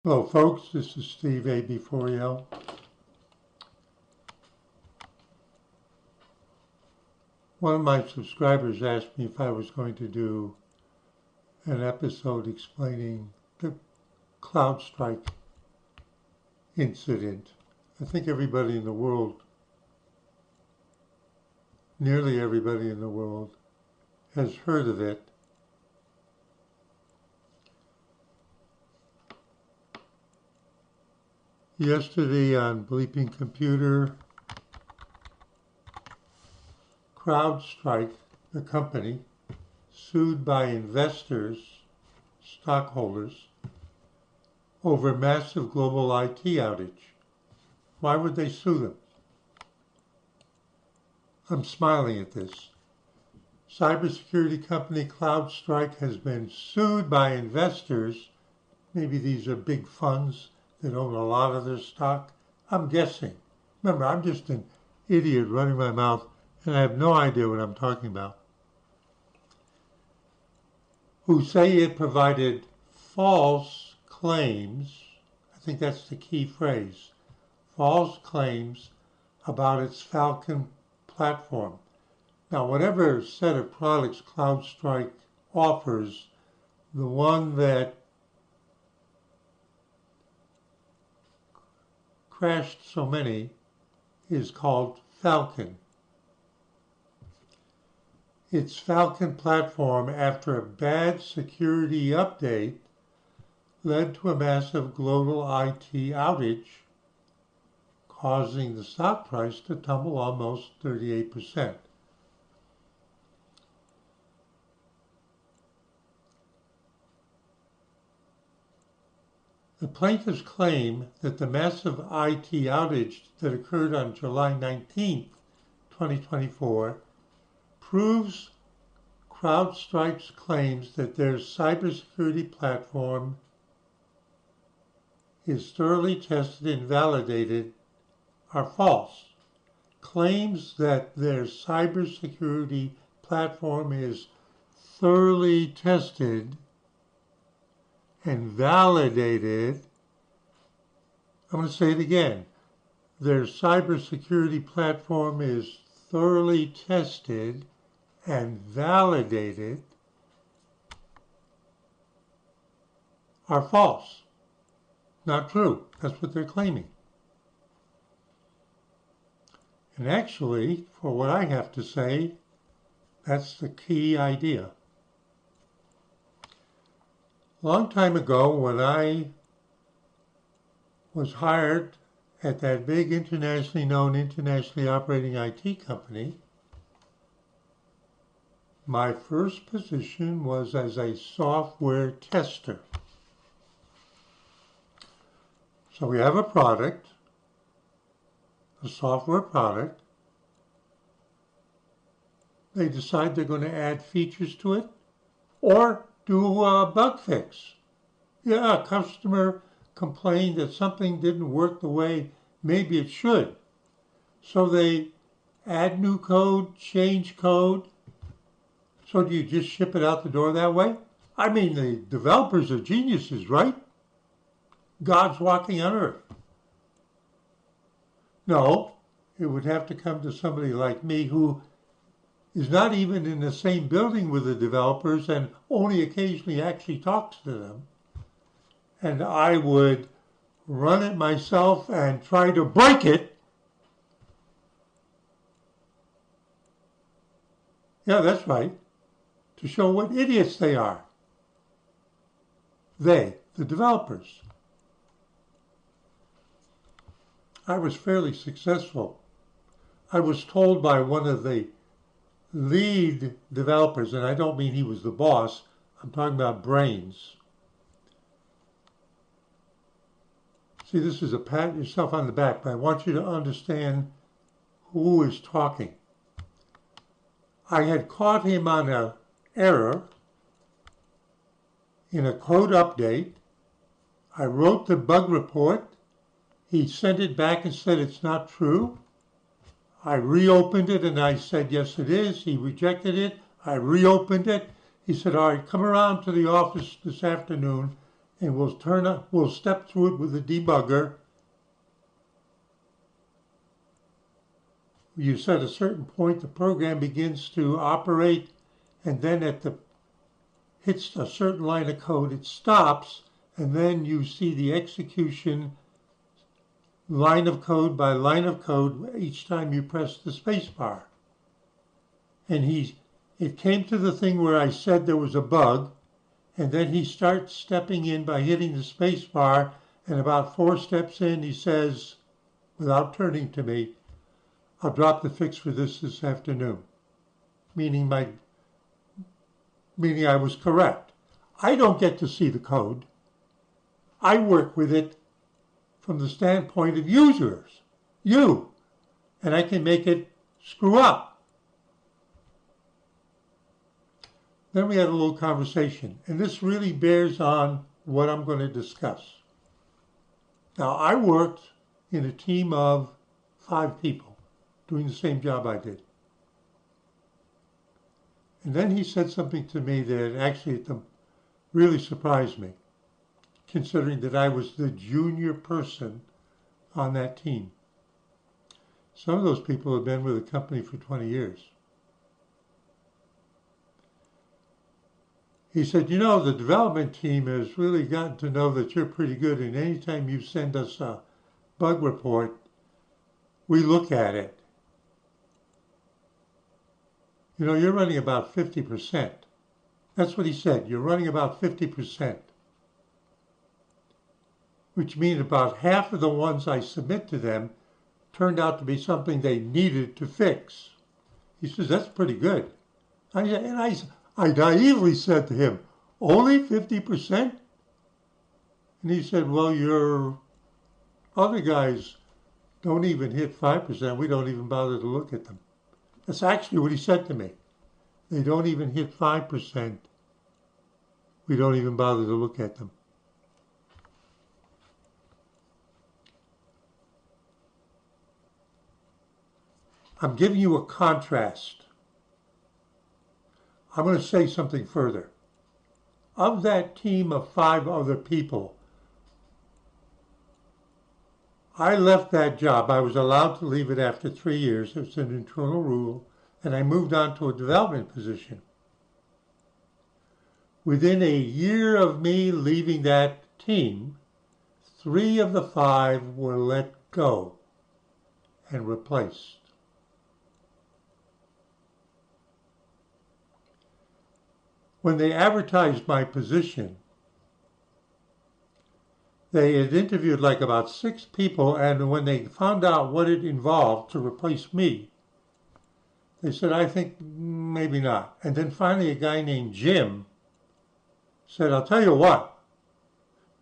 Hello folks, this is Steve AB4EL. One of my subscribers asked me if I was going to do an episode explaining the CrowdStrike incident. I think everybody in the world, nearly everybody in the world, has heard of it. Yesterday on Bleeping Computer, CrowdStrike, the company, sued by investors, stockholders, over massive global IT outage. Why would they sue them? I'm smiling at this. Cybersecurity company CrowdStrike has been sued by investors. Maybe these are big funds that own a lot of their stock. I'm guessing. Remember, I'm just an idiot running my mouth and I have no idea what I'm talking about. Who say it provided false claims, I think that's the key phrase, false claims about its Falcon platform. Now, whatever set of products CrowdStrike offers, the one that crashed so many is called Falcon. Its Falcon platform, after a bad security update, led to a massive global IT outage, causing the stock price to tumble almost 38%. The plaintiffs claim that the massive IT outage that occurred on July 19, 2024, proves CrowdStrike's claims that their cybersecurity platform is thoroughly tested and validated are false. Claims that their cybersecurity platform is thoroughly tested and validated, I'm going to say it again, their cybersecurity platform is thoroughly tested and validated are false. Not true. That's what they're claiming. And actually, for what I have to say, that's the key idea. A long time ago, when I was hired at that big internationally known, internationally operating IT company, my first position was as a software tester. So we have a product, a software product. They decide they're going to add features to it or do a bug fix. Yeah, a customer complained that something didn't work the way maybe it should. So they add new code, change code. So do you just ship it out the door that way? I mean, the developers are geniuses, right? God's walking on earth. No, it would have to come to somebody like me who is not even in the same building with the developers and only occasionally actually talks to them. And I would run it myself and try to break it. Yeah, that's right. To show what idiots they are. They, the developers. I was fairly successful. I was told by one of the lead developers, and I don't mean he was the boss, I'm talking about brains. See, this is a pat yourself on the back, but I want you to understand who is talking. I had caught him on an error in a code update. I wrote the bug report. He sent it back and said it's not true. I reopened it and I said, yes, it is. He rejected it. I reopened it. He said, all right, come around to the office this afternoon and we'll step through it with the debugger. You set a certain point, the program begins to operate, and then hits a certain line of code, it stops, and then you see the execution line of code by line of code each time you press the space bar. And it came to the thing where I said there was a bug, and then he starts stepping in by hitting the space bar, and about 4 steps in he says, without turning to me, I'll drop the fix for this afternoon, meaning I was correct. I don't get to see the code. I work with it from the standpoint of users, you, and I can make it screw up. Then we had a little conversation, and this really bears on what I'm going to discuss. Now, I worked in a team of 5 people doing the same job I did. And then he said something to me that actually really surprised me, considering that I was the junior person on that team. Some of those people have been with the company for 20 years. He said, you know, the development team has really gotten to know that you're pretty good, and anytime you send us a bug report, we look at it. You know, you're running about 50%. That's what he said. You're running about 50%. Which means about half of the ones I submit to them turned out to be something they needed to fix. He says, that's pretty good. I naively said to him, only 50%? And he said, well, your other guys don't even hit 5%. We don't even bother to look at them. That's actually what he said to me. They don't even hit 5%. We don't even bother to look at them. I'm giving you a contrast. I'm going to say something further. Of that team of 5 other people, I left that job. I was allowed to leave it after 3 years. It's an internal rule. And I moved on to a development position. Within a year of me leaving that team, 3 of the 5 were let go and replaced. When they advertised my position, they had interviewed like about 6 people, and when they found out what it involved to replace me, they said, I think maybe not. And then finally a guy named Jim said, I'll tell you what.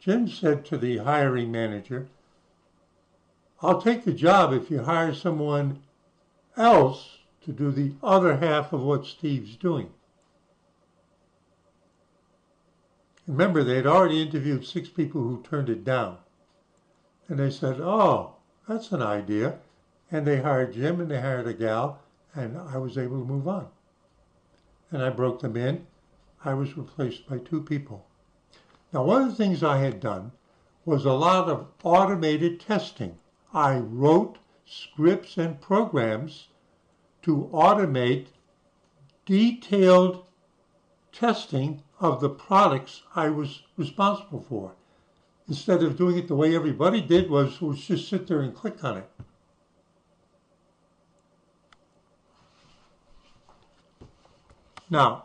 Jim said to the hiring manager, I'll take the job if you hire someone else to do the other half of what Steve's doing. Remember, they had already interviewed 6 people who turned it down. And they said, oh, that's an idea. And they hired Jim and they hired a gal, and I was able to move on. And I broke them in. I was replaced by 2 people. Now, one of the things I had done was a lot of automated testing. I wrote scripts and programs to automate detailed testing of the products I was responsible for. Instead of doing it the way everybody did, was just sit there and click on it. Now,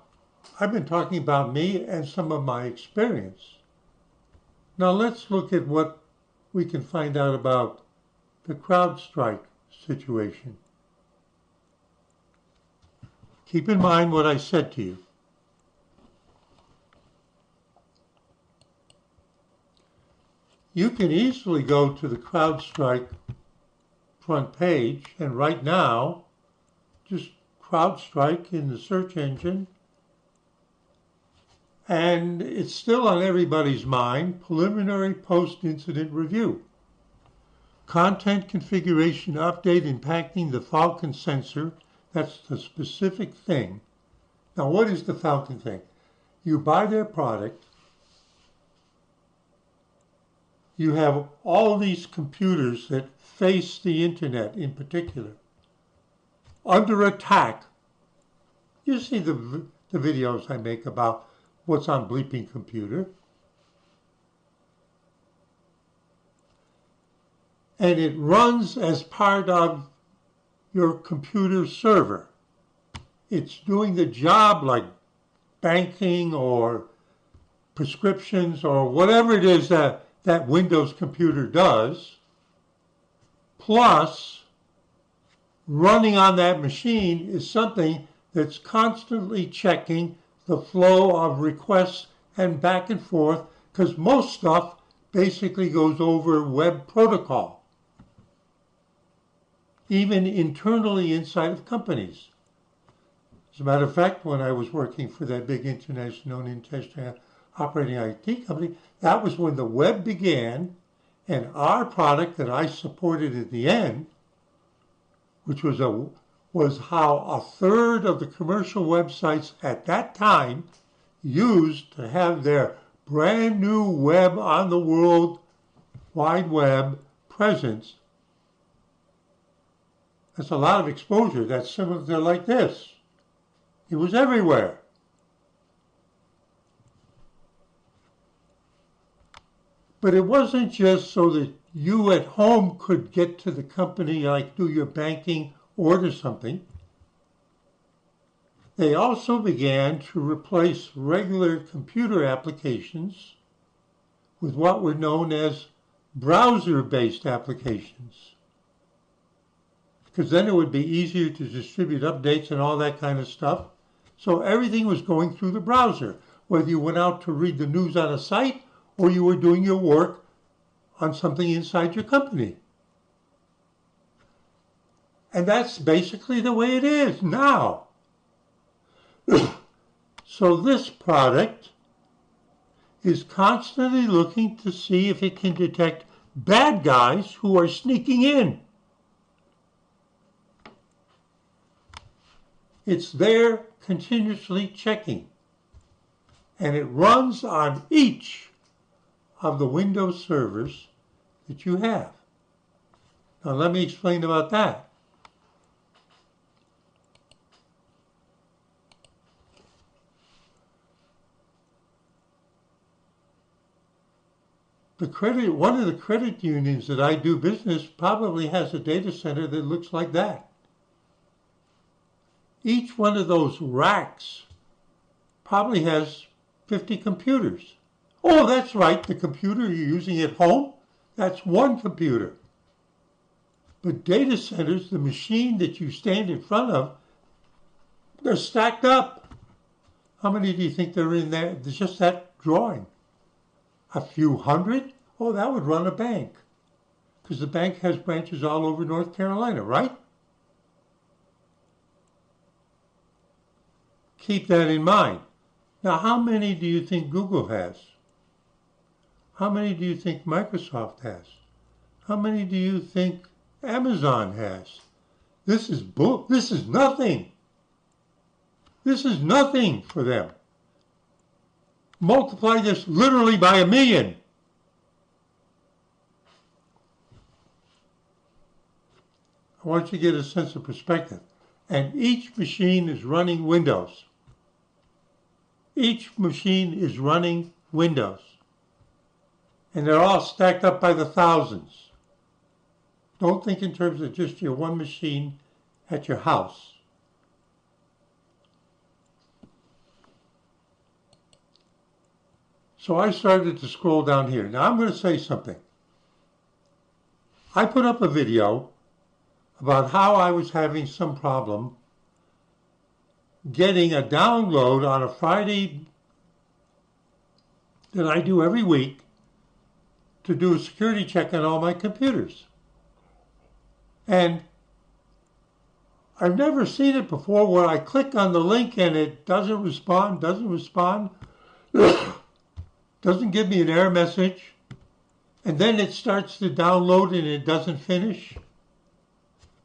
I've been talking about me and some of my experience. Now let's look at what we can find out about the CrowdStrike situation. Keep in mind what I said to you. You can easily go to the CrowdStrike front page, and right now, just CrowdStrike in the search engine, and it's still on everybody's mind, preliminary post-incident review. Content configuration update impacting the Falcon sensor, that's the specific thing. Now what is the Falcon thing? You buy their product, you have all these computers that face the internet in particular under attack. You see the videos I make about what's on Bleeping Computer. And it runs as part of your computer server. It's doing the job like banking or prescriptions or whatever it is that Windows computer does, plus running on that machine is something that's constantly checking the flow of requests and back and forth, because most stuff basically goes over web protocol, even internally inside of companies. As a matter of fact, when I was working for that big international operating IT company, that was when the web began, and our product that I supported at the end, which was how a third of the commercial websites at that time used to have their brand new web on the World Wide Web presence. That's a lot of exposure. That's similar to like this. It was everywhere. But it wasn't just so that you at home could get to the company, like do your banking, order something. They also began to replace regular computer applications with what were known as browser-based applications. Because then it would be easier to distribute updates and all that kind of stuff. So everything was going through the browser, whether you went out to read the news on a site or you were doing your work on something inside your company. And that's basically the way it is now. So this product is constantly looking to see if it can detect bad guys who are sneaking in. It's there continuously checking. And it runs on each of the Windows servers that you have. Now let me explain about that. One of the credit unions that I do business probably has a data center that looks like that. Each one of those racks probably has 50 computers. Oh, that's right, the computer you're using at home, that's one computer. But data centers, the machine that you stand in front of, they're stacked up. How many do you think there are in there? There's just that drawing. A few hundred? Oh, that would run a bank. Because the bank has branches all over North Carolina, right? Keep that in mind. Now, how many do you think Google has? How many do you think Microsoft has? How many do you think Amazon has? This is nothing. This is nothing for them. Multiply this literally by 1,000,000. I want you to get a sense of perspective. And each machine is running Windows. Each machine is running Windows. And they're all stacked up by the thousands. Don't think in terms of just your one machine at your house. So I started to scroll down here. Now I'm going to say something. I put up a video about how I was having some problem getting a download on a Friday that I do every week to do a security check on all my computers. And I've never seen it before where I click on the link and it doesn't respond, doesn't give me an error message, and then it starts to download and it doesn't finish.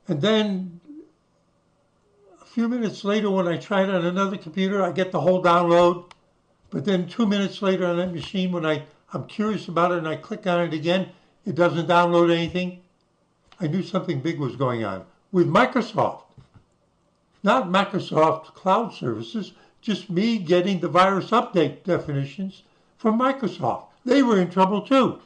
And then a few minutes later when I try it on another computer, I get the whole download. But then 2 minutes later on that machine when I I'm curious about it and I click on it again. It doesn't download anything. I knew something big was going on with Microsoft. Not Microsoft Cloud Services, just me getting the virus update definitions from Microsoft. They were in trouble too.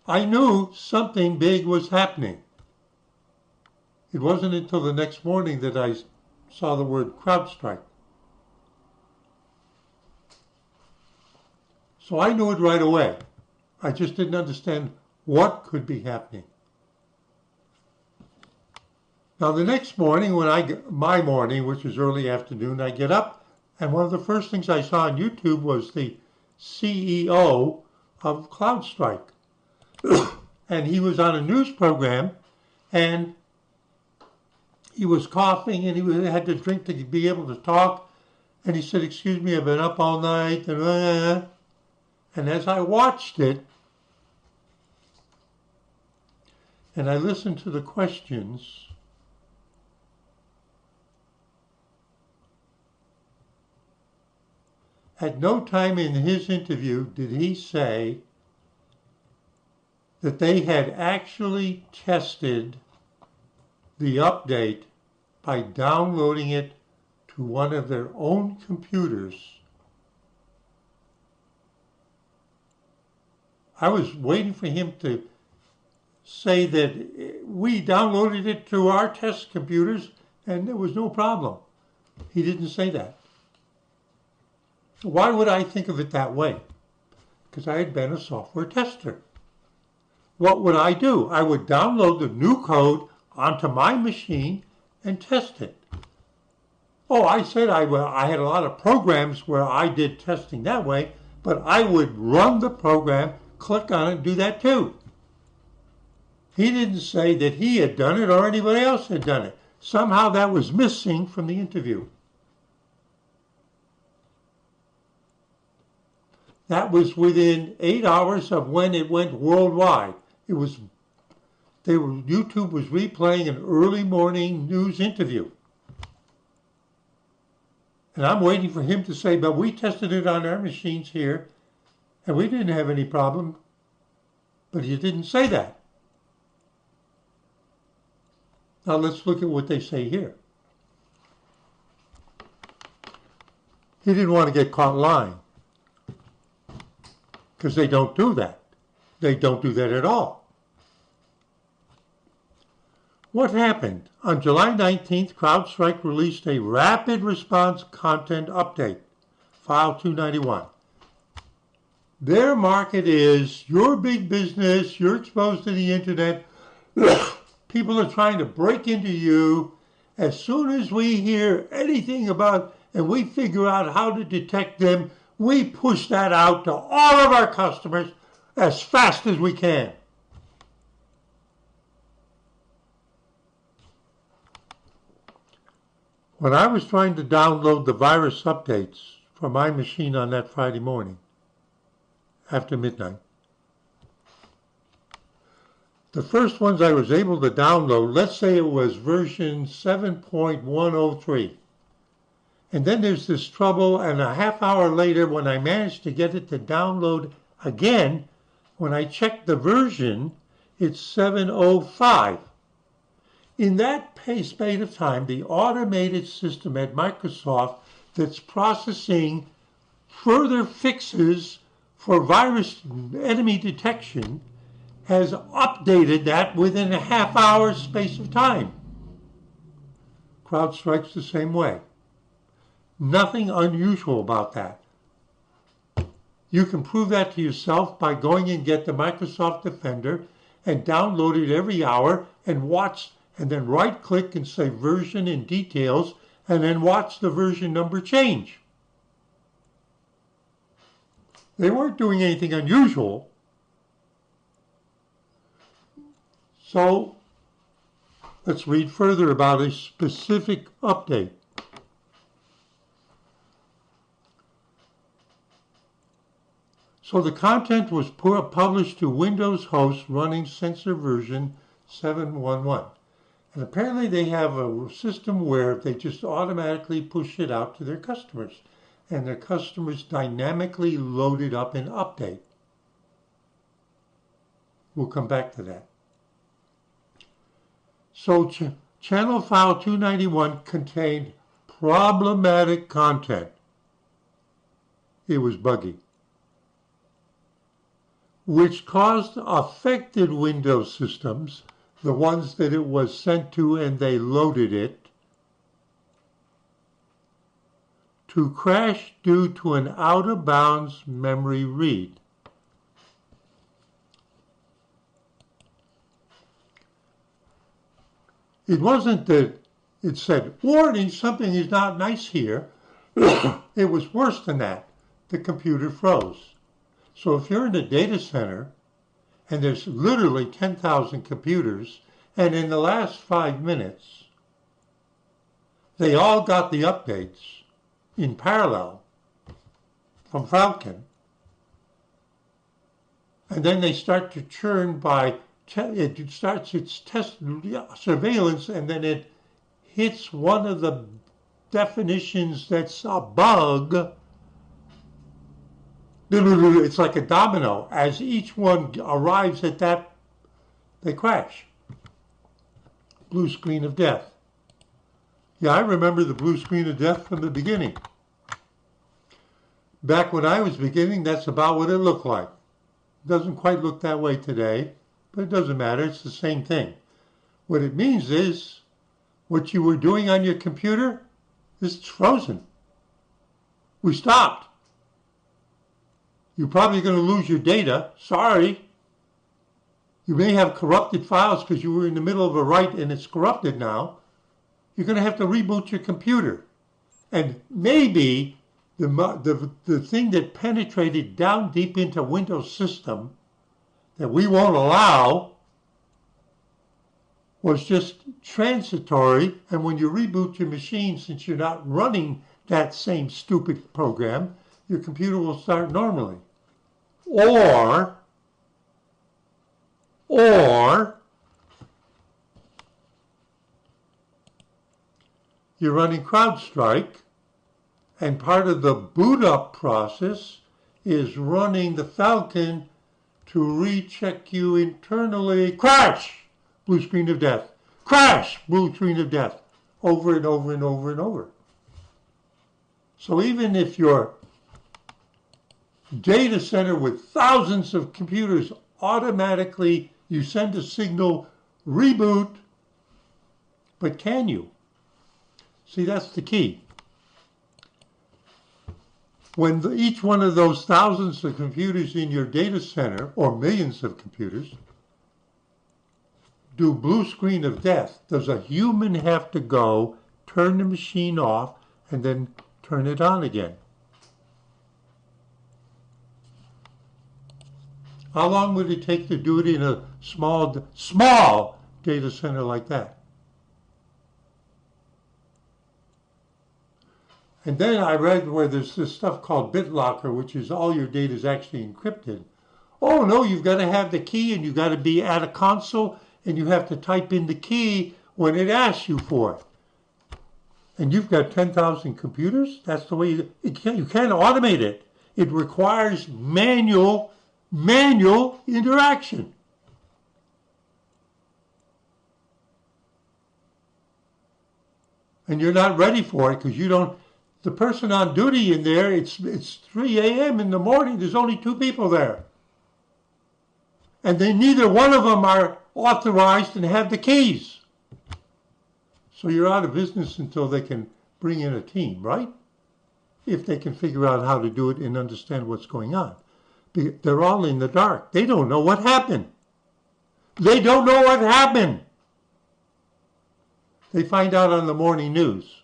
I knew something big was happening. It wasn't until the next morning that I saw the word CrowdStrike. So I knew it right away. I just didn't understand what could be happening. Now the next morning, my morning, which was early afternoon, I get up, and one of the first things I saw on YouTube was the CEO of CrowdStrike. And he was on a news program, and he was coughing, and he had to drink to be able to talk. And he said, "Excuse me, I've been up all night." And as I watched it, and I listened to the questions, at no time in his interview did he say that they had actually tested the update by downloading it to one of their own computers. I was waiting for him to say that we downloaded it to our test computers and there was no problem. He didn't say that. Why would I think of it that way? Because I had been a software tester. What would I do? I would download the new code onto my machine and test it. Oh, I said I had a lot of programs where I did testing that way, but I would run the program, click on it, and do that too. He didn't say that he had done it or anybody else had done it. Somehow that was missing from the interview. That was within 8 hours of when it went worldwide. YouTube was replaying an early morning news interview. And I'm waiting for him to say, but we tested it on our machines here, and we didn't have any problem. But he didn't say that. Now let's look at what they say here. He didn't want to get caught lying, because they don't do that. They don't do that at all. What happened? On July 19th, CrowdStrike released a rapid response content update, file 291. Their market is, you're big business, you're exposed to the internet, people are trying to break into you. As soon as we hear anything about, and we figure out how to detect them, we push that out to all of our customers as fast as we can. When I was trying to download the virus updates for my machine on that Friday morning, after midnight, the first ones I was able to download, let's say it was version 7.103. And then there's this trouble, and a half hour later, when I managed to get it to download again, when I checked the version, it's 7.05. In that space of time, the automated system at Microsoft that's processing further fixes for virus enemy detection has updated that within a half hour space of time. CrowdStrike's the same way. Nothing unusual about that. You can prove that to yourself by going and get the Microsoft Defender and download it every hour and watch, and then right-click and say version and details, and then watch the version number change. They weren't doing anything unusual. So let's read further about a specific update. So the content was published to Windows hosts running sensor version 7.1.1. And apparently they have a system where they just automatically push it out to their customers. And their customers dynamically load it up and update. We'll come back to that. So channel file 291 contained problematic content. It was buggy, which caused affected Windows systems, the ones that it was sent to and they loaded it, to crash due to an out-of-bounds memory read. It wasn't that it said, warning, something is not nice here. It was worse than that. The computer froze. So if you're in a data center and there's literally 10,000 computers, and in the last 5 minutes, they all got the updates in parallel from Falcon, and then they start to churn by, it starts its test surveillance, and then it hits one of the definitions that's a bug. It's like a domino. As each one arrives at that, they crash. Blue screen of death. Yeah, I remember the blue screen of death from the beginning. Back when I was beginning, that's about what it looked like. It doesn't quite look that way today, but it doesn't matter. It's the same thing. What it means is what you were doing on your computer is frozen. We stopped. You're probably going to lose your data. Sorry. You may have corrupted files because you were in the middle of a write and it's corrupted now. You're going to have to reboot your computer. And maybe the thing that penetrated down deep into Windows system that we won't allow was just transitory. And when you reboot your machine, since you're not running that same stupid program, your computer will start normally. Or you're running CrowdStrike, and part of the boot up process is running the Falcon to recheck you internally. Crash! Blue screen of death. Crash! Blue screen of death. Over and over and over and over. So even if your data center with thousands of computers automatically, you send a signal, reboot, but can you? See, that's the key. When each one of those thousands of computers in your data center, or millions of computers, do blue screen of death, does a human have to go, turn the machine off, and then turn it on again? How long would it take to do it in a small data center like that? And then I read where there's this stuff called BitLocker, which is all your data is actually encrypted. Oh no, you've got to have the key and you've got to be at a console and you have to type in the key when it asks you for it. And you've got 10,000 computers? That's the way you can't automate it. It requires manual interaction. And you're not ready for it because you don't. The person on duty in there, it's 3 a.m. in the morning, there's only 2 people there. And neither one of them are authorized and have the keys. So you're out of business until they can bring in a team, right? If they can figure out how to do it and understand what's going on. They're all in the dark. They don't know what happened. They don't know what happened. They find out on the morning news.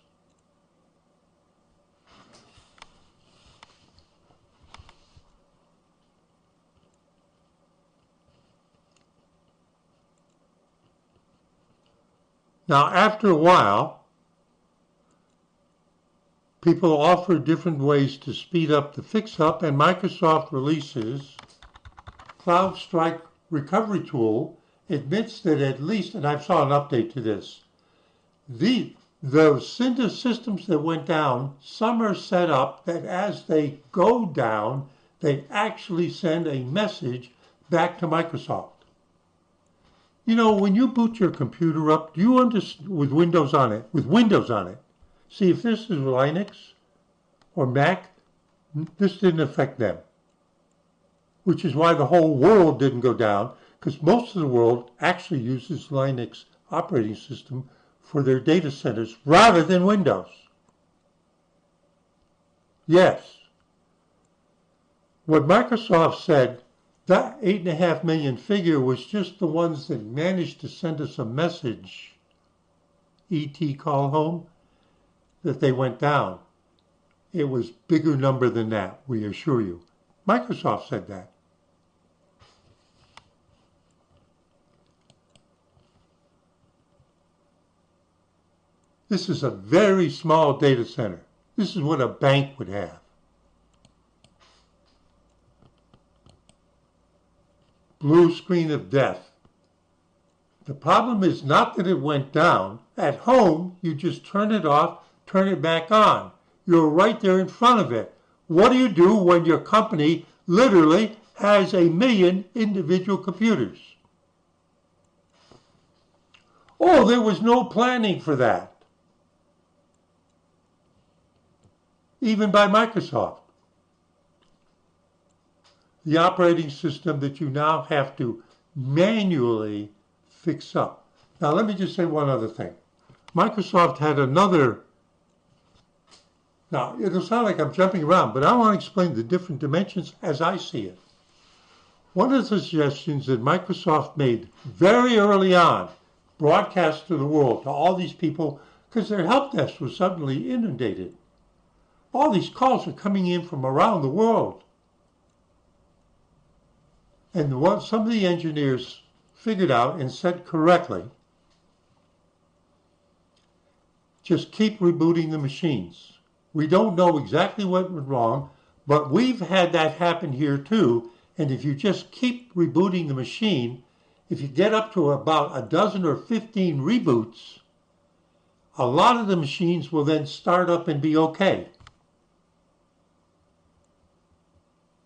Now, after a while, people offer different ways to speed up the fix-up, and Microsoft releases CrowdStrike recovery tool, admits that at least, and I saw an update to this, The systems that went down, some are set up that as they go down, they actually send a message back to Microsoft. You know, when you boot your computer up, do you understand with Windows on it? See, if this is Linux or Mac, this didn't affect them, which is why the whole world didn't go down, because most of the world actually uses Linux operating system for their data centers rather than Windows. Yes. What Microsoft said, that 8.5 million figure was just the ones that managed to send us a message, ET call home, that they went down. It was bigger number than that, we assure you. Microsoft said that. This is a very small data center. This is what a bank would have. Blue screen of death. The problem is not that it went down. At home, you just turn it off, turn it back on. You're right there in front of it. What do you do when your company literally has 1 million individual computers? Oh, there was no planning for that. Even by Microsoft. The operating system that you now have to manually fix up. Now let me just say one other thing. Microsoft had another, now it'll sound like I'm jumping around, but I want to explain the different dimensions as I see it. One of the suggestions that Microsoft made very early on, broadcast to the world, to all these people, because their help desk was suddenly inundated. All these calls are coming in from around the world. And what some of the engineers figured out and said correctly, just keep rebooting the machines. We don't know exactly what went wrong, but we've had that happen here too. And if you just keep rebooting the machine, if you get up to about a dozen or 15 reboots, a lot of the machines will then start up and be okay.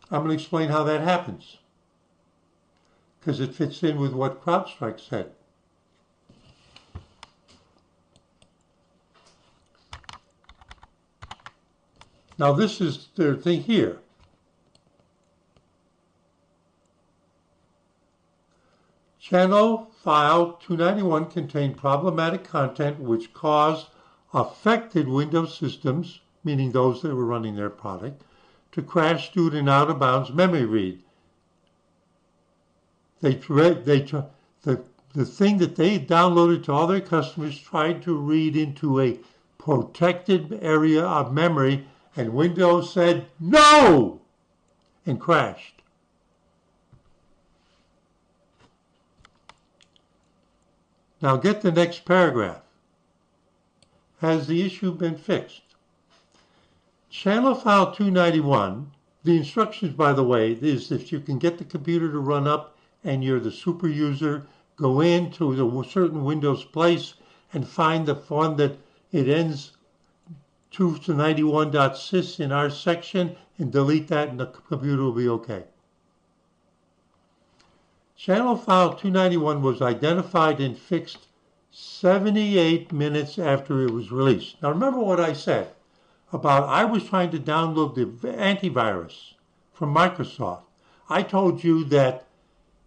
I'm going to explain how that happens, because it fits in with what CrowdStrike said. Now this is their thing here. Channel file 291 contained problematic content which caused affected Windows systems, meaning those that were running their product, to crash due to an out-of-bounds memory read. The thing that they downloaded to all their customers tried to read into a protected area of memory, and Windows said no and crashed. Now get the next paragraph. Has the issue been fixed? Channel file 291, the instructions, by the way, is if you can get the computer to run up and you're the super user, go into the certain Windows place and find the one that it ends 291.sys in our section and delete that and the computer will be okay. Channel file 291 was identified and fixed 78 minutes after it was released. Now remember what I said about I was trying to download the antivirus from Microsoft. I told you that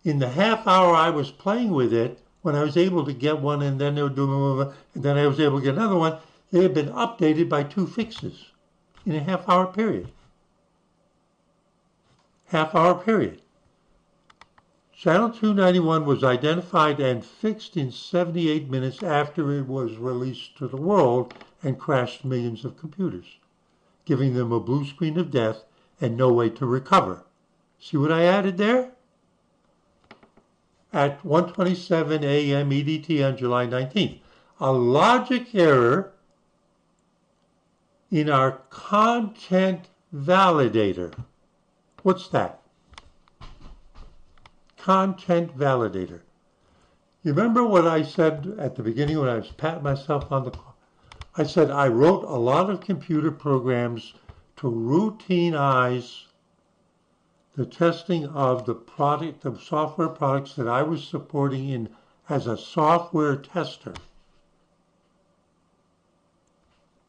in the half hour I was playing with it, when I was able to get one and then they were doing, and then I was able to get another one, they had been updated by 2 fixes in a half-hour period. Half-hour period. Channel 291 was identified and fixed in 78 minutes after it was released to the world and crashed millions of computers, giving them a blue screen of death and no way to recover. See what I added there? At 1:27 a.m. EDT on July 19th. A logic error in our content validator. What's that? Content validator. You remember what I said at the beginning when I was patting myself on the... I said I wrote a lot of computer programs to routinize the testing of the software products that I was supporting as a software tester.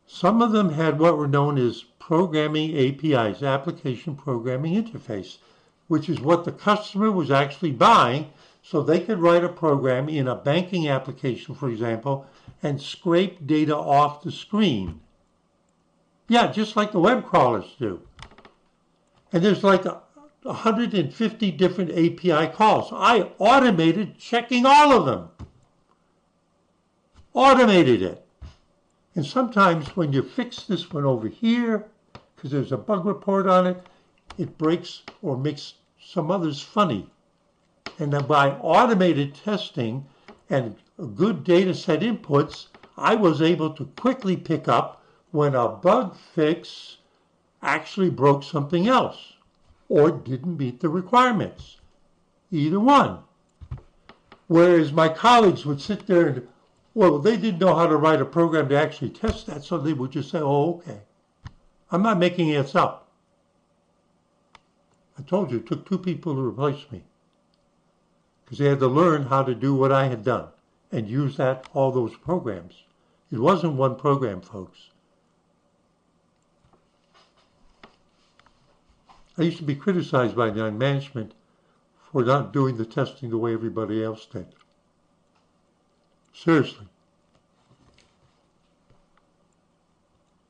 Some of them had what were known as programming APIs, application programming interface, which is what the customer was actually buying, so they could write a program in a banking application, for example, and scrape data off the screen. Yeah, just like the web crawlers do. And there's like 150 different API calls. I automated checking all of them. Automated it. And sometimes when you fix this one over here, because there's a bug report on it, it breaks or makes some others funny. And then by automated testing and good data set inputs, I was able to quickly pick up when a bug fix actually broke something else or didn't meet the requirements. Either one. Whereas my colleagues would sit there and, well, they didn't know how to write a program to actually test that, so they would just say, oh, okay. I'm not making this up. I told you it took 2 people to replace me because they had to learn how to do what I had done and use all those programs. It wasn't one program, folks. I used to be criticized by my management for not doing the testing the way everybody else did. Seriously.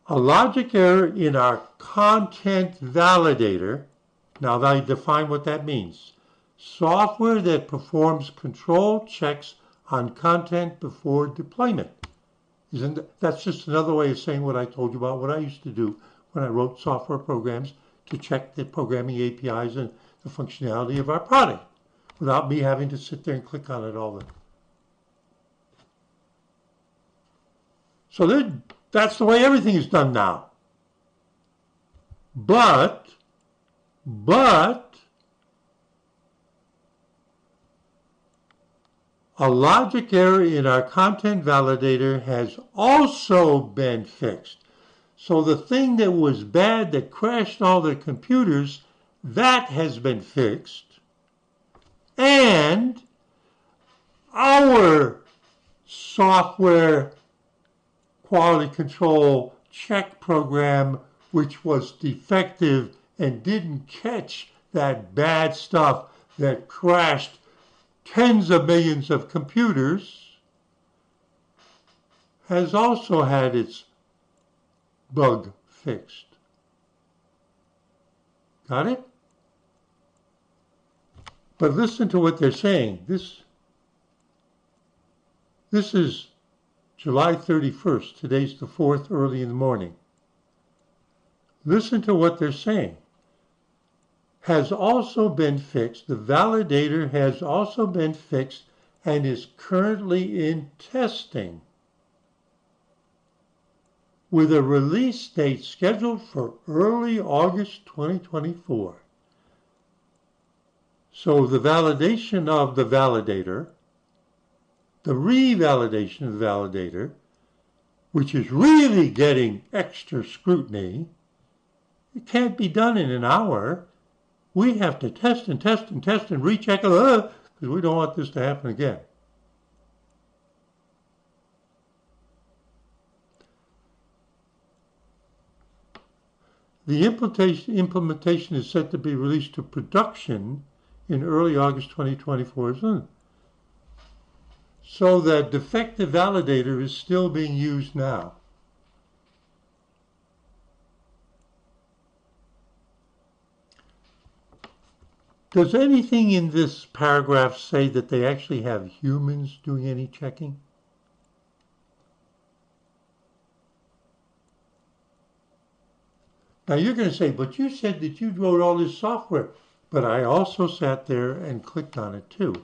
A logic error in our content validator. Now I define what that means. Software that performs control checks on content before deployment. That's just another way of saying what I told you about what I used to do when I wrote software programs to check the programming APIs and the functionality of our product without me having to sit there and click on it all the time. So that's the way everything is done now. But a logic error in our content validator has also been fixed. So the thing that was bad that crashed all the computers, that has been fixed. And our software quality control check program, which was defective and didn't catch that bad stuff that crashed tens of millions of computers, has also had its bug fixed. Got it? But listen to what they're saying. This is July 31st. Today's the 4th, early in the morning. Listen to what they're saying. Has also been fixed. The validator has also been fixed and is currently in testing with a release date scheduled for early August 2024. So the validation of the validator, the revalidation of the validator, which is really getting extra scrutiny, it can't be done in an hour. We have to test and test and test and recheck it because we don't want this to happen again. The implementation is set to be released to production in early August 2024. So the defective validator is still being used now. Does anything in this paragraph say that they actually have humans doing any checking? Now you're going to say, but you said that you wrote all this software. But I also sat there and clicked on it too,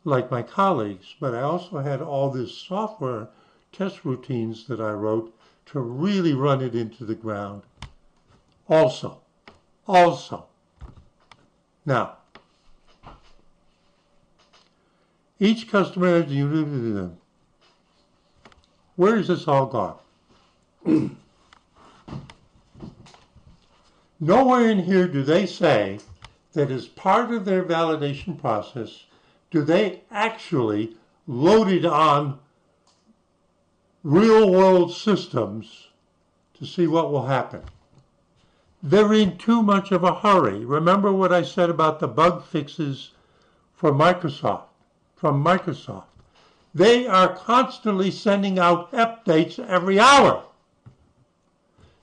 like my colleagues. But I also had all this software test routines that I wrote to really run it into the ground. Also. Now, Each customer has a Where is this all gone? Nowhere in here do they say that as part of their validation process, do they actually load it on real-world systems to see what will happen. They're in too much of a hurry. Remember what I said about the bug fixes for Microsoft, from Microsoft. They are constantly sending out updates every hour.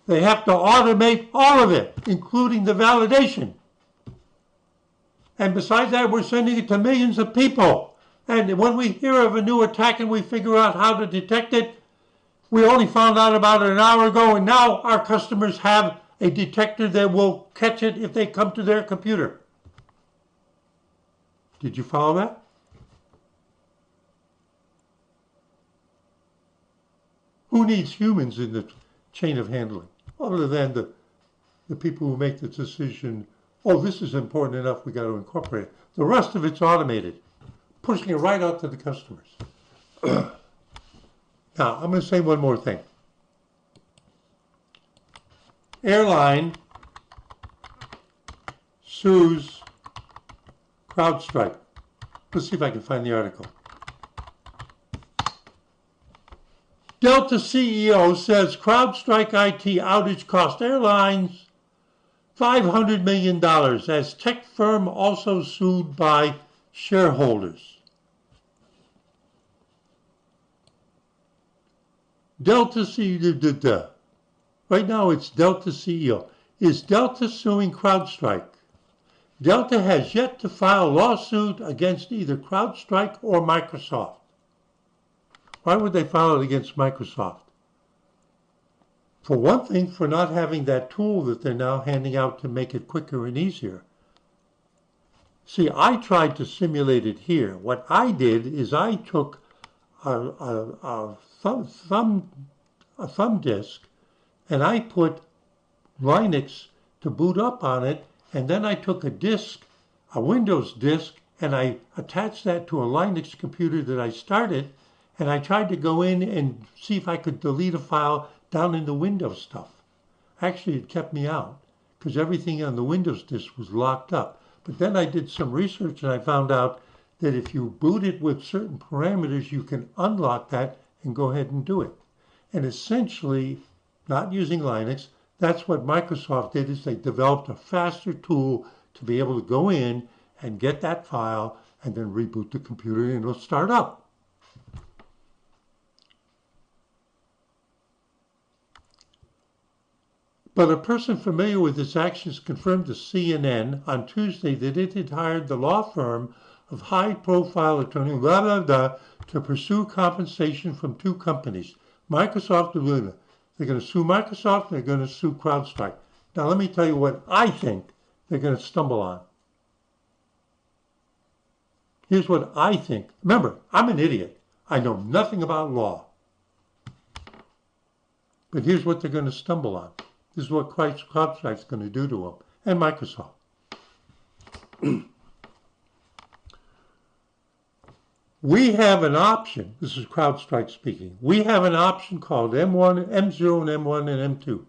They have to automate all of it, including the validation. And besides that, we're sending it to millions of people. And when we hear of a new attack and we figure out how to detect it, we only found out about it an hour ago, and now our customers have a detector that will catch it if they come to their computer. Did you follow that? Who needs humans in the chain of handling, other than the people who make the decision, oh, this is important enough, we got to incorporate it. The rest of it's automated, pushing it right out to the customers. Now, I'm going to say one more thing. Airline sues CrowdStrike. Let's see if I can find the article. Delta CEO says CrowdStrike IT outage cost airlines $500 million as tech firm also sued by shareholders. Delta CEO, right now it's Delta CEO. Is Delta suing CrowdStrike? Delta has yet to file a lawsuit against either CrowdStrike or Microsoft. Why would they file it against Microsoft? For one thing, for not having that tool that they're now handing out to make it quicker and easier. See, I tried to simulate it here. What I did is I took a thumb disk and I put Linux to boot up on it, and then I took a disk, a Windows disk, and I attached that to a Linux computer that I started, and I tried to go in and see if I could delete a file down in the Windows stuff. Actually, it kept me out because everything on the Windows disk was locked up. But then I did some research and I found out that if you boot it with certain parameters, you can unlock that and go ahead and do it. And essentially, not using Linux, that's what Microsoft did, is they developed a faster tool to be able to go in and get that file and then reboot the computer and it'll start up. But a person familiar with its actions confirmed to CNN on Tuesday that it had hired the law firm of high-profile attorney to pursue compensation from two companies. Microsoft and Luna. They're going to sue Microsoft and they're going to sue CrowdStrike. Now let me tell you what I think they're going to stumble on. Here's what I think. Remember, I'm an idiot. I know nothing about law. But here's what they're going to stumble on. This is what CrowdStrike's going to do to them, and Microsoft. We have an option, this is CrowdStrike speaking, we have an option called M0 and M1 and M2.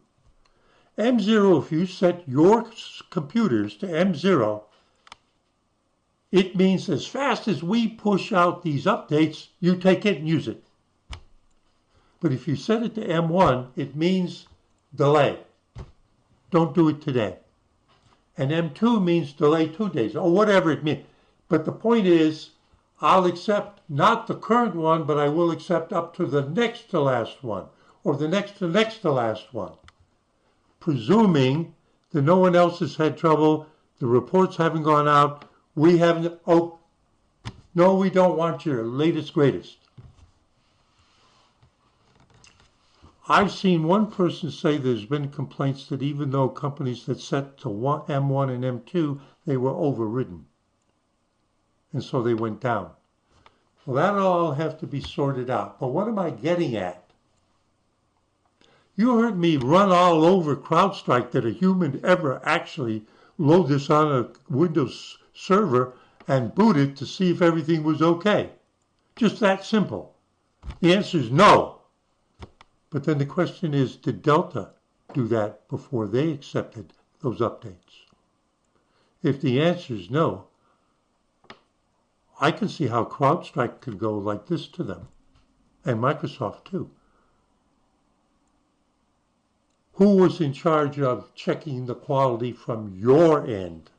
M0, if you set your computers to M0, it means as fast as we push out these updates, you take it and use it. But if you set it to M1, it means delay. Don't do it today. And M2 means delay 2 days, or whatever it means. But the point is, I'll accept not the current one, but I will accept up to the next to last one, or the next to last one. Presuming that no one else has had trouble, the reports haven't gone out, we haven't, oh, no, we don't want your latest, greatest. I've seen one person say there's been complaints that even though companies that set to M1 and M2, they were overridden. And so they went down. Well, that'll all have to be sorted out. But what am I getting at? You heard me run all over CrowdStrike that a human ever actually load this on a Windows server and boot it to see if everything was okay. Just that simple. The answer is no. But then the question is, did Delta do that before they accepted those updates? If the answer is no, I can see how CrowdStrike could go like this to them, and Microsoft too. Who was in charge of checking the quality from your end?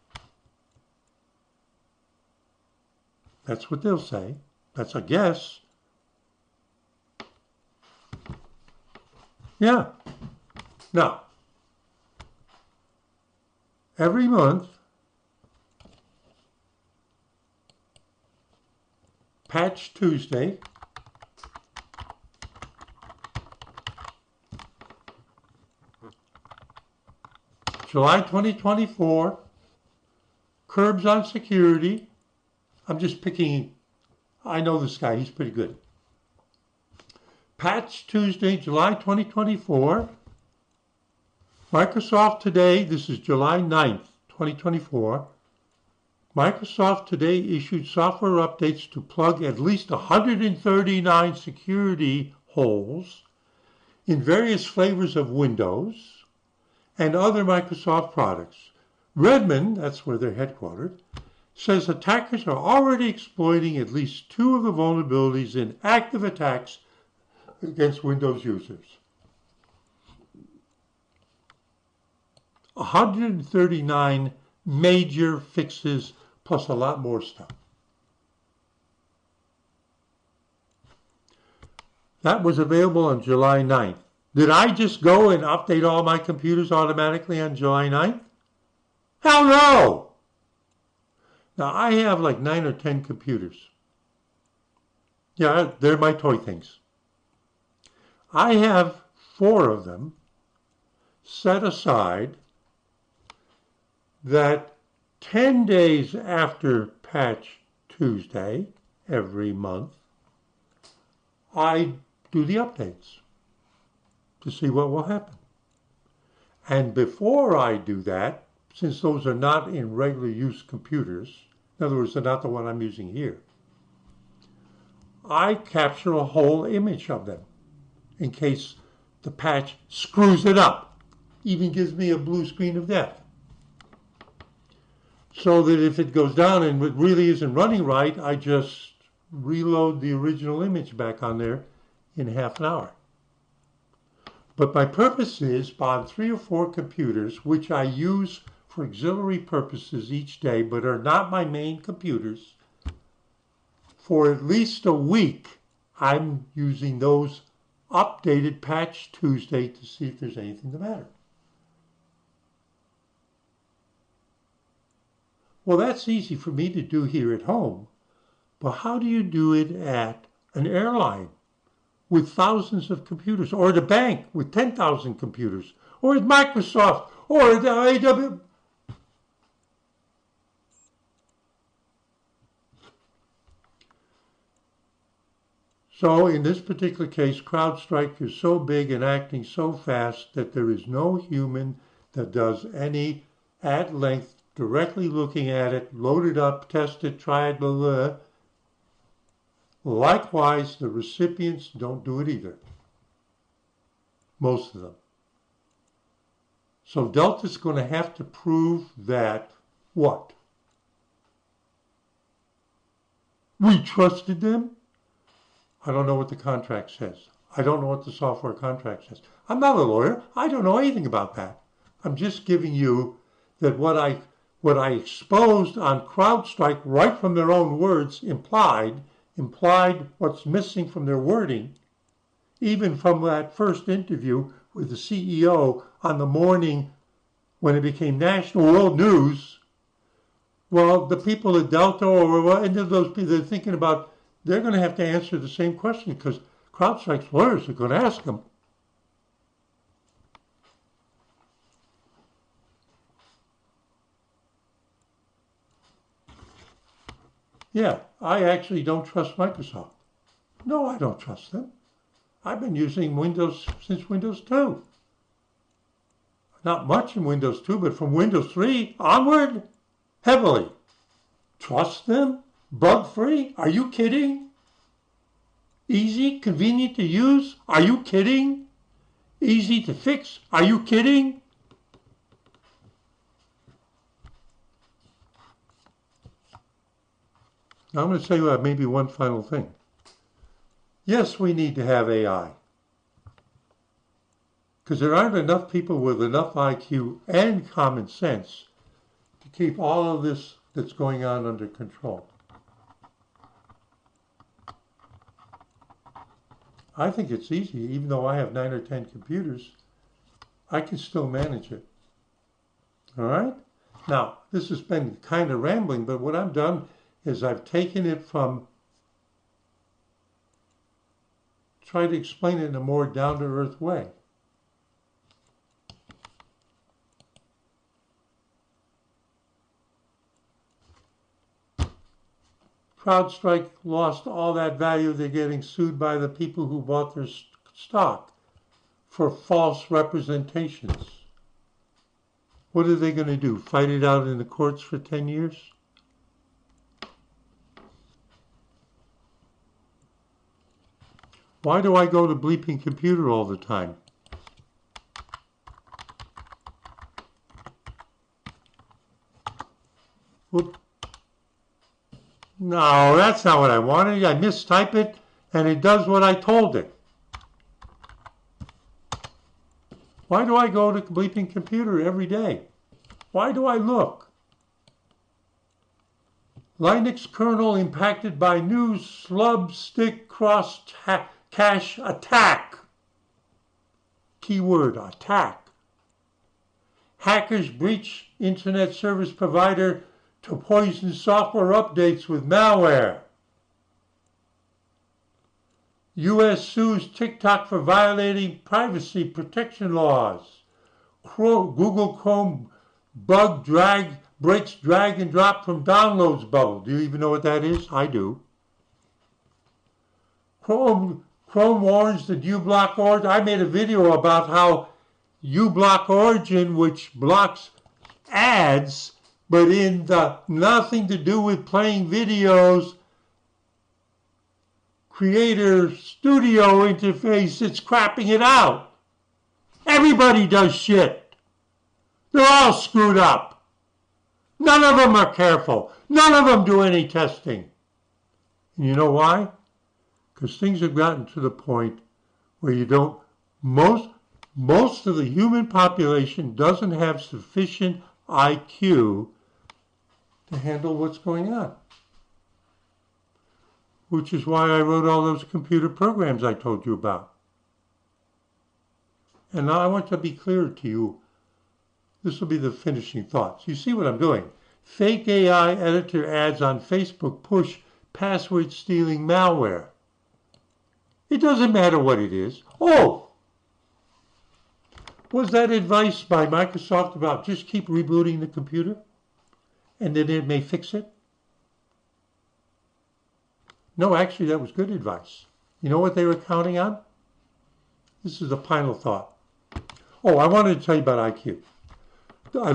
That's what they'll say. That's a guess. Yeah. Now, every month, Patch Tuesday, July 2024, curbs on security. I'm just picking, I know this guy, he's pretty good. Patch Tuesday, July 2024. Microsoft Today, this is July 9th, 2024. Microsoft Today issued software updates to plug at least 139 security holes in various flavors of Windows and other Microsoft products. Redmond, that's where they're headquartered, says attackers are already exploiting at least 2 of the vulnerabilities in active attacks against Windows users. 139 major fixes plus a lot more stuff. That was available on July 9th. Did I just go and update all my computers automatically on July 9th? Hell no! Now I have like 9 or 10 computers. Yeah, they're my toy things. I have 4 of them set aside that 10 days after Patch Tuesday every month, I do the updates to see what will happen. And before I do that, since those are not in regular use computers, in other words, they're not the one I'm using here, I capture a whole image of them in case the patch screws it up, even gives me a blue screen of death. So that if it goes down and it really isn't running right, I just reload the original image back on there in half an hour. But my purpose is on 3 or 4 computers, which I use for auxiliary purposes each day, but are not my main computers. For at least a week, I'm using those updated Patch Tuesday to see if there's anything the matter. Well, that's easy for me to do here at home, but how do you do it at an airline with thousands of computers, or at a bank with 10,000 computers, or at Microsoft, or at AWS? So in this particular case, CrowdStrike is so big and acting so fast that there is no human that does any at length directly looking at it, load it up, test it, try it, blah, blah. Likewise, the recipients don't do it either. Most of them. So Delta's going to have to prove that what? We trusted them? I don't know what the contract says. I don't know what the software contract says. I'm not a lawyer. I don't know anything about that. I'm just giving you that what I exposed on CrowdStrike right from their own words implied what's missing from their wording, even from that first interview with the CEO on the morning when it became national world news. Well, the people at Delta or any of those people, they're thinking about, they're going to have to answer the same question because CrowdStrike's lawyers are going to ask them. Yeah, I actually don't trust Microsoft. No, I don't trust them. I've been using Windows since Windows 2. Not much in Windows 2, but from Windows 3 onward, heavily. Trust them? Bug-free? Are you kidding? Easy, convenient to use? Are you kidding? Easy to fix? Are you kidding? Now I'm going to tell you maybe one final thing. Yes, we need to have AI. Because there aren't enough people with enough IQ and common sense to keep all of this that's going on under control. I think it's easy. Even though I have 9 or 10 computers, I can still manage it. All right? Now, this has been kind of rambling, but what I've done is I've taken it from, try to explain it in a more down-to-earth way. CrowdStrike lost all that value. They're getting sued by the people who bought their stock for false representations. What are they going to do? Fight it out in the courts for 10 years? Why do I go to bleeping computer all the time? Whoop. No, that's not what I wanted. I mistype it, and it does what I told it. Why do I go to bleeping computer every day? Why do I look? Linux kernel impacted by new slub stick cross cache attack. Keyword, attack. Hackers breach internet service provider to poison software updates with malware. U.S. sues TikTok for violating privacy protection laws. Google Chrome bug breaks drag and drop from downloads bubble. Do you even know what that is? I do. Chrome warns that uBlock Origin. I made a video about how uBlock Origin, which blocks ads, but in the nothing to do with playing videos, creator studio interface, it's crapping it out. Everybody does shit. They're all screwed up. None of them are careful. None of them do any testing. And you know why? Because things have gotten to the point where you don't, most of the human population doesn't have sufficient IQ to handle what's going on. Which is why I wrote all those computer programs I told you about. And now I want to be clear to you. This will be the finishing thoughts. You see what I'm doing. Fake AI editor ads on Facebook push password stealing malware. It doesn't matter what it is. Oh! Was that advice by Microsoft about just keep rebooting the computer and then it may fix it? No, actually, that was good advice. You know what they were counting on? This is the final thought. Oh, I wanted to tell you about IQ. I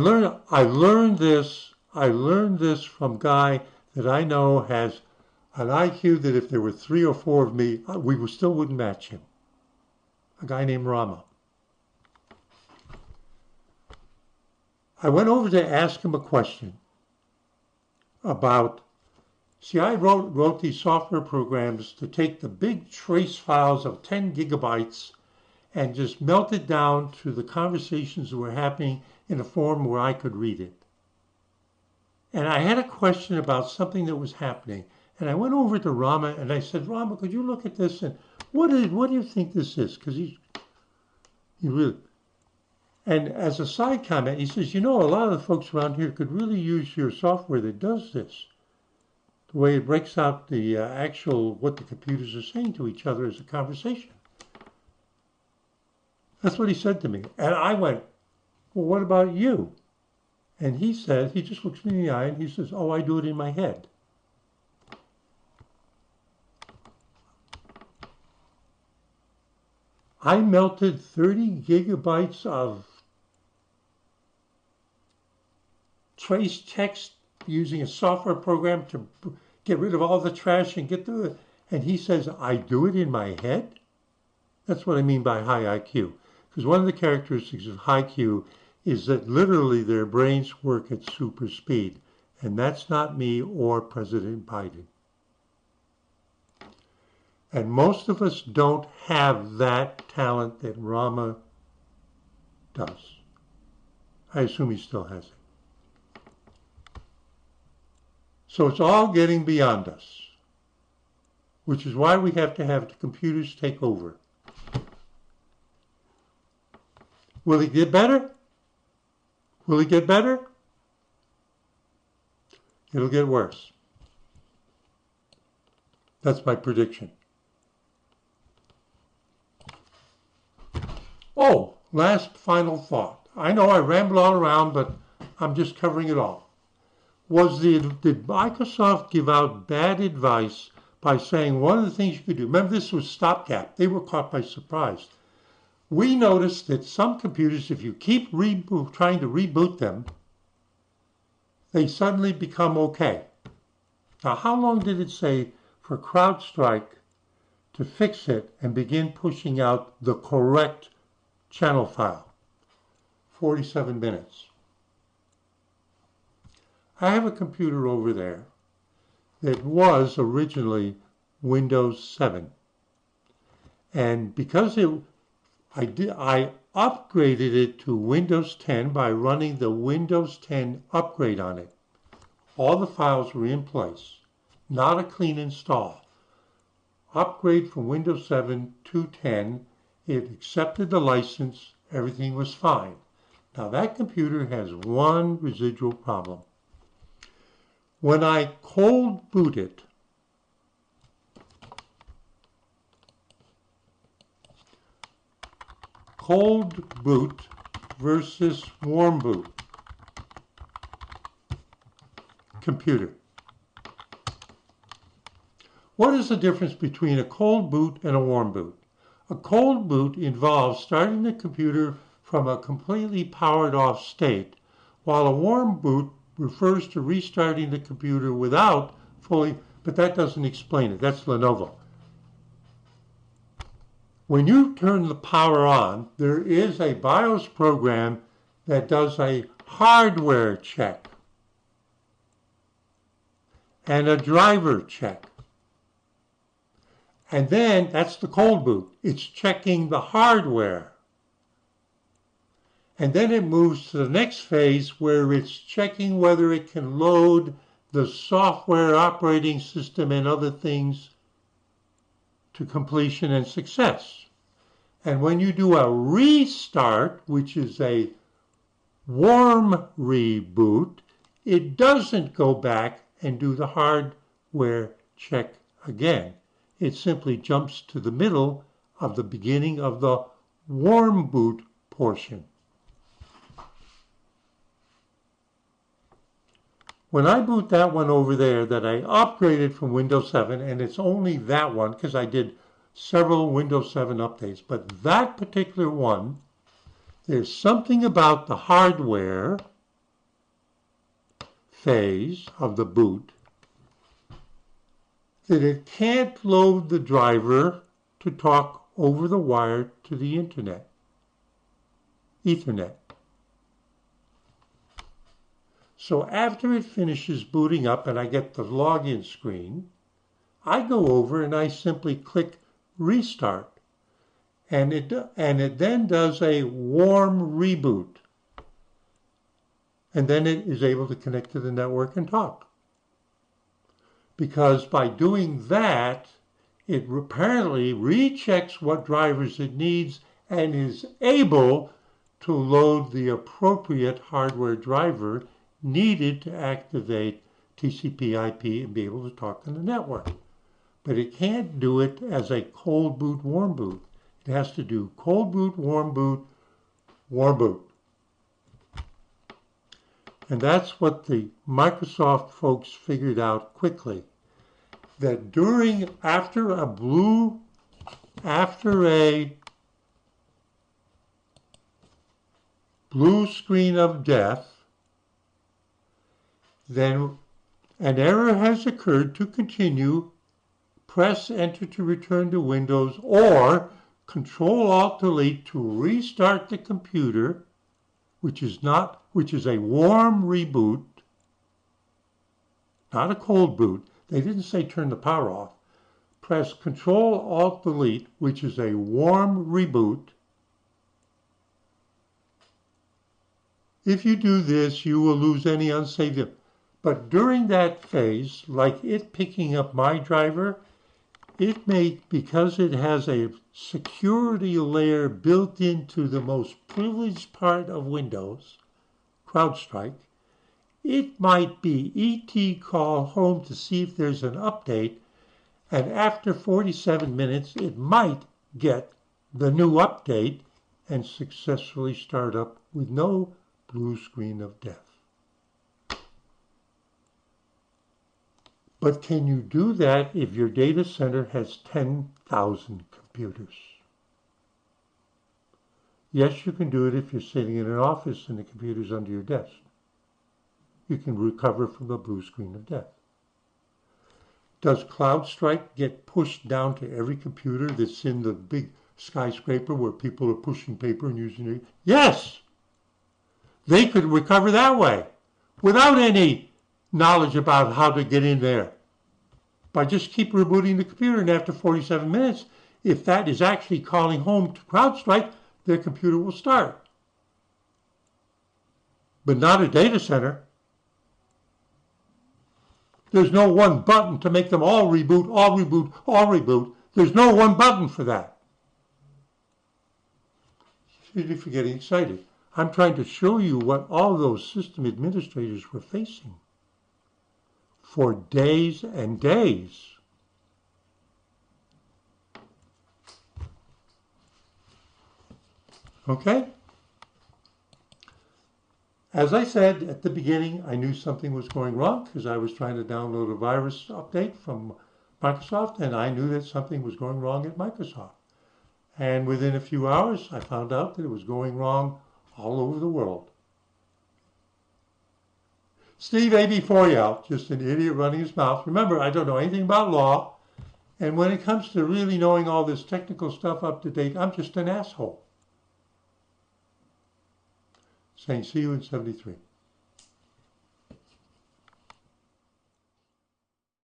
learned this from a guy that I know has an IQ that if there were 3 or 4 of me, we still wouldn't match him. A guy named Rama. I went over to ask him a question about, see, I wrote these software programs to take the big trace files of 10 gigabytes and just melt it down to the conversations that were happening in a form where I could read it. And I had a question about something that was happening. And I went over to Rama and I said, Rama, could you look at this? And what do you think this is? Because he really... And as a side comment, he says, you know, a lot of the folks around here could really use your software that does this. The way it breaks out the actual, what the computers are saying to each other as a conversation. That's what he said to me. And I went, well, what about you? And he said, he just looks me in the eye and he says, oh, I do it in my head. I melted 30 gigabytes of trace text using a software program to get rid of all the trash and get the, and he says, I do it in my head? That's what I mean by high IQ. Because one of the characteristics of high IQ is that literally their brains work at super speed. And that's not me or President Biden. And most of us don't have that talent that Rama does. I assume he still has it. So it's all getting beyond us, which is why we have to have the computers take over. Will it get better? Will it get better? It'll get worse. That's my prediction. Oh, last final thought. I know I ramble all around, but I'm just covering it all. Did Microsoft give out bad advice by saying one of the things you could do? Remember, this was stopgap. They were caught by surprise. We noticed that some computers, if you keep trying to reboot them, they suddenly become okay. Now, how long did it say for CrowdStrike to fix it and begin pushing out the correct channel file? 47 minutes. I have a computer over there that was originally Windows 7. And because I upgraded it to Windows 10 by running the Windows 10 upgrade on it. All the files were in place, not a clean install. Upgrade from Windows 7 to 10, it accepted the license, everything was fine. Now that computer has one residual problem. When I cold boot it, cold boot versus warm boot computer. What is the difference between a cold boot and a warm boot? A cold boot involves starting the computer from a completely powered off state, while a warm boot refers to restarting the computer without fully, but that doesn't explain it. That's Lenovo. When you turn the power on, there is a BIOS program that does a hardware check and a driver check. And then that's the cold boot. It's checking the hardware. And then it moves to the next phase where it's checking whether it can load the software operating system and other things to completion and success. And when you do a restart, which is a warm reboot, it doesn't go back and do the hardware check again. It simply jumps to the middle of the beginning of the warm boot portion. When I boot that one over there that I upgraded from Windows 7, and it's only that one because I did several Windows 7 updates, but that particular one, there's something about the hardware phase of the boot that it can't load the driver to talk over the wire to the internet, Ethernet. So after it finishes booting up and I get the login screen, I go over and I simply click restart. And it then does a warm reboot. And then it is able to connect to the network and talk. Because by doing that, it apparently rechecks what drivers it needs and is able to load the appropriate hardware driver needed to activate TCP/IP and be able to talk to the network. But it can't do it as a cold boot, warm boot. It has to do cold boot, warm boot, warm boot. And that's what the Microsoft folks figured out quickly. That after a blue screen of death, Then an error has occurred. To continue, press Enter to return to Windows, or Control-Alt-Delete to restart the computer, which is a warm reboot, not a cold boot. They didn't say turn the power off. Press Control-Alt-Delete, which is a warm reboot. If you do this, you will lose any unsaved. But during that phase, like it picking up my driver, it may, because it has a security layer built into the most privileged part of Windows, CrowdStrike, it might be ET call home to see if there's an update, and after 47 minutes, it might get the new update and successfully start up with no blue screen of death. But can you do that if your data center has 10,000 computers? Yes, you can do it if you're sitting in an office and the computer's under your desk. You can recover from the blue screen of death. Does CrowdStrike get pushed down to every computer that's in the big skyscraper where people are pushing paper and using it? Yes! They could recover that way without any knowledge about how to get in there. By just keep rebooting the computer, and after 47 minutes, if that is actually calling home to CrowdStrike, their computer will start. But not a data center. There's no one button to make them all reboot, all reboot, all reboot. There's no one button for that. You're getting excited. I'm trying to show you what all those system administrators were facing for days and days. Okay? As I said at the beginning, I knew something was going wrong because I was trying to download a virus update from Microsoft, and I knew that something was going wrong at Microsoft. And within a few hours, I found out that it was going wrong all over the world. Steve AB4 just an idiot running his mouth. Remember, I don't know anything about law, and when it comes to really knowing all this technical stuff up to date, I'm just an asshole. Saying see you in 73.